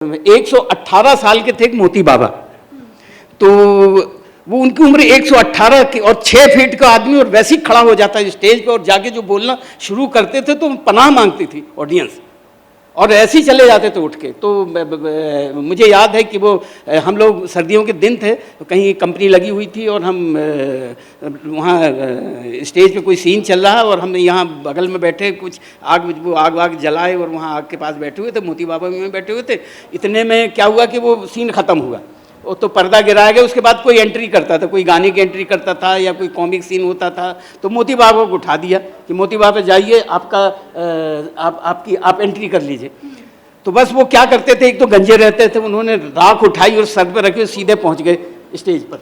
118 साल के थे मोती बाबा। तो वो उनकी उम्र 118 की और 6 फीट का आदमी, और वैसे ही खड़ा हो जाता है स्टेज पे और जाके जो बोलना शुरू करते थे तो पनाह मांगती थी ऑडियंस, और ऐसे ही चले जाते थे उठ के। तो मुझे याद है कि वो हम लोग सर्दियों के दिन थे, कहीं कंपनी लगी हुई थी और हम वहाँ स्टेज पे कोई सीन चल रहा है और हम यहाँ बगल में बैठे, कुछ आग वाग जलाए और वहाँ आग के पास बैठे हुए थे, मोती बाबा में बैठे हुए थे। इतने में क्या हुआ कि वो सीन ख़त्म हुआ, वो तो पर्दा गिराया गया। उसके बाद कोई एंट्री करता था, कोई गाने की एंट्री करता था या कोई कॉमिक सीन होता था, तो मोती बाबा को उठा दिया कि मोती बाबा जाइए, आप एंट्री कर लीजिए। तो बस वो क्या करते थे, एक तो गंजे रहते थे, उन्होंने राख उठाई और सर पर रखी, सीधे पहुंच गए स्टेज पर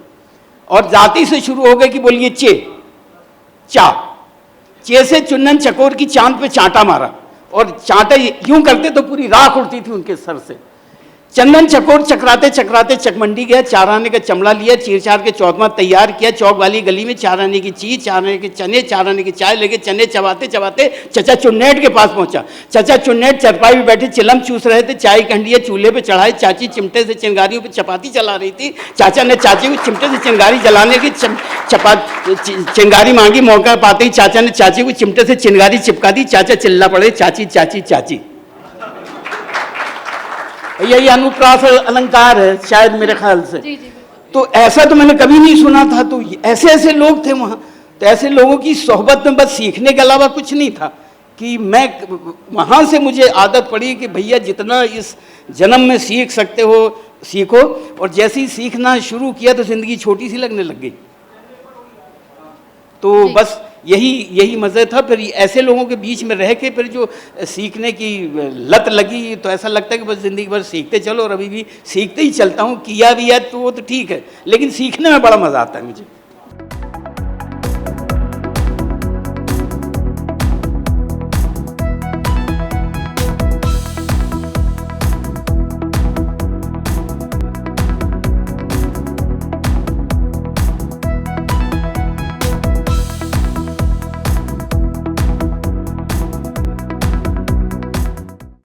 और जाति से शुरू हो गए कि बोलिए चे से चुन्नन चकोर की चांद पे चांटा मारा, और चांटा यूं करते तो पूरी राख उड़ती थी उनके सर से। चंदन चकोर चकराते चकराते चकमंडी गया, 4 आने का चमड़ा लिया, चीर-चार के चौथमा तैयार किया, चौक वाली गली में 4 आने की चीज, 4 आने के चने, 4 आने की चाय लेके चने चबाते चबाते चचा चुन्नेट के पास पहुंचा। चचा चुन्नेट चरपाई में बैठे चिलम चूस रहे थे, चाय की हंडिया चूल्हे पे चढ़ाई, चाची चिमटे से चिंगारियों पे चपाती चला रही थी। चाचा ने चाची को चिमटे से चिंगारी जलाने की चिंगारी मांगी, मौका पाते ही चाचा ने चाची को चिमटे से चिंगारी चिपका दी। चाचा चिल्ला पड़े, चाची चाची चाची। यही अनुप्रास अलंकार है शायद मेरे ख्याल से। जी, जी, तो ऐसा तो मैंने कभी नहीं सुना था। तो ऐसे ऐसे लोग थे वहाँ। तो ऐसे लोगों की सोहबत में बस सीखने के अलावा कुछ नहीं था कि मैं वहाँ से मुझे आदत पड़ी कि भैया जितना इस जन्म में सीख सकते हो सीखो, और जैसे ही सीखना शुरू किया तो ज़िंदगी छोटी सी लगने लग गई। तो बस यही मज़े था। फिर ऐसे लोगों के बीच में रह के फिर जो सीखने की लत लगी, तो ऐसा लगता है कि बस ज़िंदगी भर सीखते चलो, और अभी भी सीखते ही चलता हूँ। किया भी है तो वो तो ठीक है, लेकिन सीखने में बड़ा मज़ा आता है मुझे।